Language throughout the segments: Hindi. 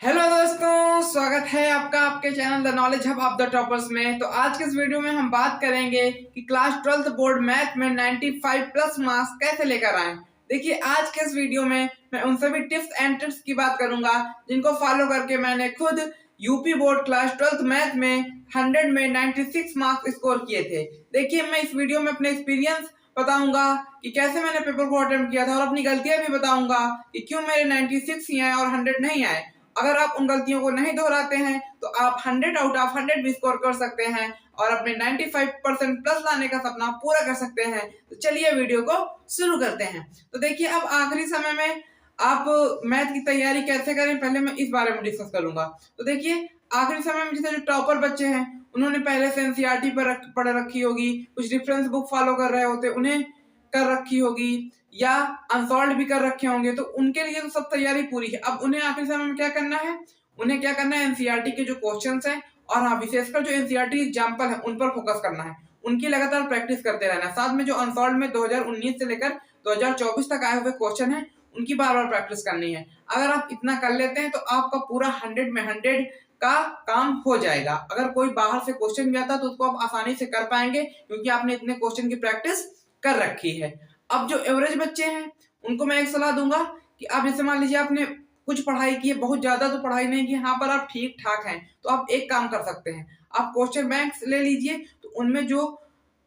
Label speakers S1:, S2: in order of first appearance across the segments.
S1: हेलो दोस्तों, स्वागत है आपका आपके channel the knowledge hub of the toppers में। तो आज के इस वीडियो में हम बात करेंगे कि क्लास 12th बोर्ड मैथ में 95 प्लस मार्क्स कैसे लेकर आएं। देखिए, आज के इस वीडियो में मैं उन सभी टिप्स एंड ट्रिक्स की बात करूंगा जिनको फॉलो करके मैंने खुद UP board class 12th math में 100 में 96 मार्क्स स्कोर किए थे। देखिए, मैं इस वीडियो में अपने एक्सपीरियंस बताऊंगा कि कैसे मैंने पेपर को अटेम्प्ट किया था और अपनी गलतियां भी बताऊंगा कि क्यों मेरे 96 ही आए और 100 नहीं आए। अगर आप उन गलतियों को नहीं दोहराते हैं तो आप 100 आउट ऑफ 100 भी स्कोर कर सकते हैं और अपने 95% प्लस लाने का सपना पूरा कर सकते हैं। तो चलिए वीडियो को शुरू करते हैं। तो देखिए, अब आखिरी समय में आप मैथ की तैयारी कैसे करें, पहले मैं इस बारे में डिस्कस करूंगा। तो देखिए, आखिरी समय में जैसे जो टॉपर बच्चे हैं उन्होंने पहले से एनसीईआरटी पर पढ़ रखी होगी, कुछ रेफरेंस बुक फॉलो कर रहे होते, उन्हें कर रखी होगी या अनसॉल्व भी कर रखे होंगे, तो उनके लिए तो सब तैयारी पूरी है। अब उन्हें आखिरी समय में क्या करना है, उन्हें क्या करना है, एनसीईआरटी के जो क्वेश्चंस हैं और हाँ, विशेषकर जो एनसीईआरटी एग्जाम्पल है उन पर फोकस करना है, उनकी लगातार प्रैक्टिस करते रहना है। साथ में जो अनसॉल्व में 2019 से लेकर 2024 तक आए हुए क्वेश्चन है उनकी बार बार प्रैक्टिस करनी है। अगर आप इतना कर लेते हैं तो आपका पूरा 100 में 100 का काम हो जाएगा। अगर कोई बाहर से क्वेश्चन भी आता है तो उसको आप आसानी से कर पाएंगे क्योंकि आपने इतने क्वेश्चन की प्रैक्टिस कर रखी है। अब जो एवरेज बच्चे हैं उनको मैं एक सलाह दूंगा कि आप जैसे मान लीजिए आपने कुछ पढ़ाई की है, बहुत ज्यादा तो पढ़ाई नहीं की, यहाँ पर आप ठीक ठाक हैं, तो आप एक काम कर सकते हैं, आप क्वेश्चन बैंक ले लीजिए। तो उनमें जो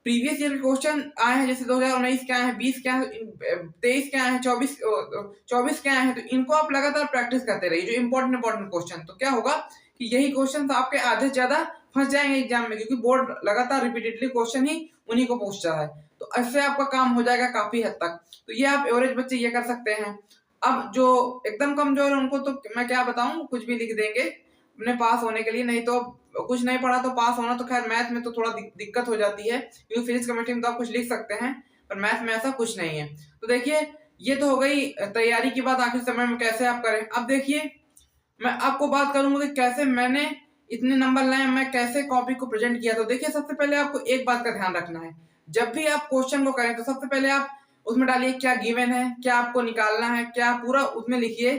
S1: प्रीवियस ईयर के क्वेश्चन आए हैं, जैसे 2019 के आए हैं, 20 के आए हैं, 23 के आए हैं, 24 के आए हैं, तो इनको आप लगातार प्रैक्टिस करते रहिए, जो इंपॉर्टेंट क्वेश्चन। तो क्या होगा कि यही क्वेश्चन आपके आधे से ज्यादा फंस जाएंगे एग्जाम में, क्योंकि बोर्ड लगातार रिपीटेडली क्वेश्चन ही उन्हीं को पूछता है। तो ऐसे आपका काम हो जाएगा काफी हद तक। तो ये आप एवरेज बच्चे ये कर सकते हैं। अब जो एकदम कमजोर है उनको तो मैं क्या बताऊं, कुछ भी लिख देंगे अपने पास होने के लिए। नहीं तो कुछ नहीं पढ़ा तो पास होना, तो खैर मैथ में तो थोड़ा दिक्कत हो जाती है क्योंकि फिजिक्स केमिस्ट्री में तो आप कुछ लिख सकते हैं, पर मैथ में ऐसा कुछ नहीं है। तो देखिए, ये तो हो गई तैयारी की बात, आखिरी समय में कैसे आप करें। अब देखिए, मैं आपको बात करूंगा कि कैसे मैंने इतने नंबर लाए, मैं कैसे कॉपी को प्रेजेंट किया। तो देखिए, सबसे पहले आपको एक बात का ध्यान रखना है, जब भी आप क्वेश्चन को करें तो सबसे पहले आप उसमें डालिए क्या गिवन है, क्या आपको निकालना है, क्या पूरा उसमें लिखिए।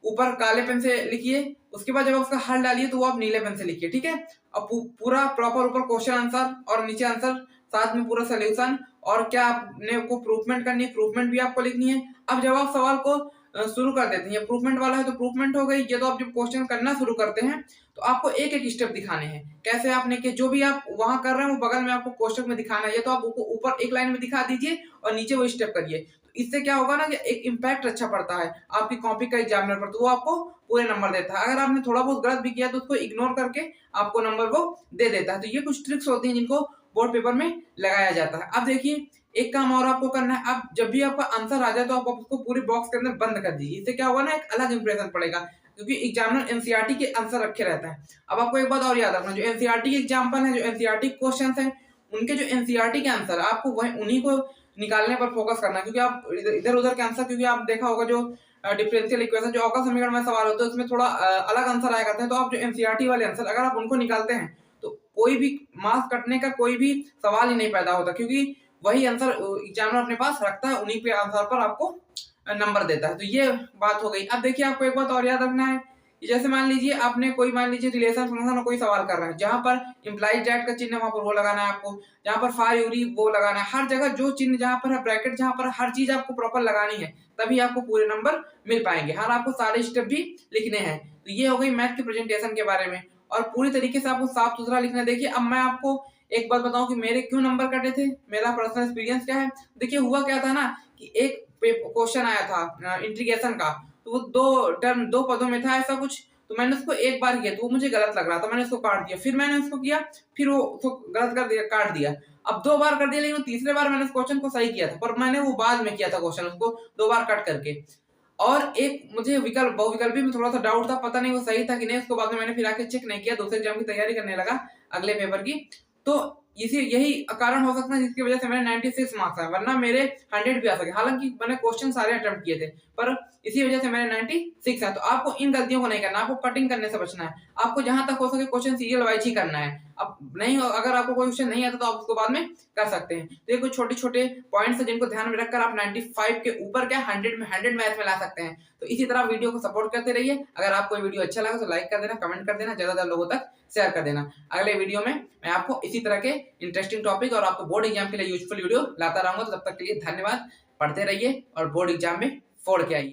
S1: ऊपर काले पेन से लिखिए, उसके बाद जब आप उसका हल डालिए तो वो आप नीले पेन से लिखिए, ठीक है। अब पूरा प्रॉपर ऊपर क्वेश्चन आंसर और नीचे आंसर, साथ में पूरा सोल्यूशन, और क्या आपने को प्रूफमेंट करनी है, प्रूफमेंट भी आपको लिखनी है। अब जब आप सवाल को शुरू कर देते हैं, प्रूफमेंट वाला है तो प्रूफमेंट हो गई। ये तो आप जब क्वेश्चन करना शुरू करते हैं तो आपको एक एक स्टेप दिखाने हैं, कैसे आपने कि जो भी आप वहां कर रहे हैं वो बगल में आपको क्वेश्चन में दिखाना है। ये तो आप ऊपर एक लाइन में दिखा दीजिए और नीचे वो स्टेप करिए। तो इससे क्या होगा ना कि एक इम्पैक्ट अच्छा पड़ता है आपकी कॉपी का एग्जामिनर पर, तो वो आपको पूरे नंबर देता है। अगर आपने थोड़ा बहुत गलत भी किया तो उसको इग्नोर करके आपको नंबर वो दे देता है। तो ये कुछ ट्रिक्स होती हैं जिनको बोर्ड पेपर में लगाया जाता है। अब देखिए, एक काम और आपको करना है, अब जब भी आपका आंसर आ जाए तो आप उसको पूरी बॉक्स के अंदर बंद कर दीजिए। इससे क्या होगा ना, एक अलग इंप्रेशन पड़ेगा, क्योंकि एग्जामिनर एनसीईआरटी के आंसर रखे रहता है। अब आपको एक बात और याद रखना, जो एनसीईआरटी के एग्जाम्पल है, जो एनसीईआरटी क्वेश्चन है, उनके जो एनसीईआरटी के आंसर आपको वही उन्हीं को निकालने पर फोकस करना है। क्योंकि आप इधर उधर के आंसर, क्योंकि आप देखा होगा जो डिफरेंशियल इक्वेशन, जो अवकल समीकरण में सवाल होते हैं उसमें थोड़ा अलग आंसर आया करते हैं। तो आप जो एनसीईआरटी वाले आंसर अगर आप उनको निकालते हैं तो कोई भी मार्क्स कटने का कोई भी सवाल ही नहीं पैदा होता, क्योंकि वही आंसर एग्जामिनर अपने पास रखता है, उन्हीं पे आंसर पर आपको नंबर देता है। तो ये बात हो गई। अब देखिए, आपको एक बात और याद रखना है कि जैसे मान लीजिए आपने कोई, मान लीजिए रिलेशन फंक्शन में कोई सवाल कर रहे हैं, जहां पर इम्प्लाइज डैट का चिन्ह वहां पर वो लगाना है आपको, जहां पर फार यूरी वो लगाना है, हर जगह जो चिन्ह जहां पर है, ब्रैकेट जहां पर, हर चीज आपको प्रॉपर लगानी है, तभी आपको पूरे नंबर मिल पाएंगे। हाँ, आपको सारे स्टेप भी लिखने हैं। तो ये हो गई मैथ के प्रेजेंटेशन के बारे में, और पूरी तरीके से आपको साफ सुथरा लिखना है। देखिए, अब मैं आपको एक बात बताऊं कि मेरे क्यों नंबर कटे थे, मेरा पर्सनल एक्सपीरियंस क्या है। देखिए, हुआ क्या था ना कि एक क्वेश्चन आया था इंटीग्रेशन का, तो वो दो पदों में था ऐसा कुछ, तो मैंने उसको एक बार किया तो वो मुझे गलत लग रहा था, मैंने उसको काट दिया, फिर मैंने उसको किया, फिर वो उसको गलत कर दिया, काट दिया। अब 2 बार कर दिया, लेकिन तीसरे बार मैंने उस क्वेश्चन को सही किया था, पर मैंने वो बाद में किया था क्वेश्चन, उसको 2 बार कट करके। और एक मुझे विकल्प बहुविकल्पी में थोड़ा सा डाउट था, पता नहीं वो सही था कि नहीं, उसको बाद में मैंने फिर आके चेक नहीं किया, दूसरे एग्जाम की तैयारी करने लगा अगले पेपर की। तो इसी यही कारण हो सकता है जिसकी वजह से मैंने 96 मार्क्स आए, वरना मेरे 100 भी आ सके। हालांकि मैंने क्वेश्चन सारे अटेम्प्ट किए थे, पर इसी वजह से मेरे 96 है। तो आपको इन गलतियों को नहीं करना, आपको कटिंग करने से बचना है। आपको जहां तक हो सके क्वेश्चन सीरियल वाइज ही करना है। अब नहीं हो, अगर आपको कोई क्वेश्चन नहीं आता तो आप उसको बाद में कर सकते हैं। तो ये कुछ छोटे छोटे पॉइंट्स है जिनको ध्यान में रखकर आप 95 के ऊपर क्या 100 मैथ में ला सकते हैं। तो इसी तरह वीडियो को सपोर्ट करते रहिए। अगर आपको वीडियो अच्छा लगा तो लाइक कर देना, कमेंट कर देना, ज्यादा लोगों तक शेयर कर देना। अगले वीडियो में मैं आपको इसी तरह के इंटरेस्टिंग टॉपिक और आपको बोर्ड एग्जाम के लिए यूजफुल वीडियो लाता रहूंगा। तो तब तक के लिए धन्यवाद। पढ़ते रहिए और बोर्ड एग्जाम में फोड़ के आइए।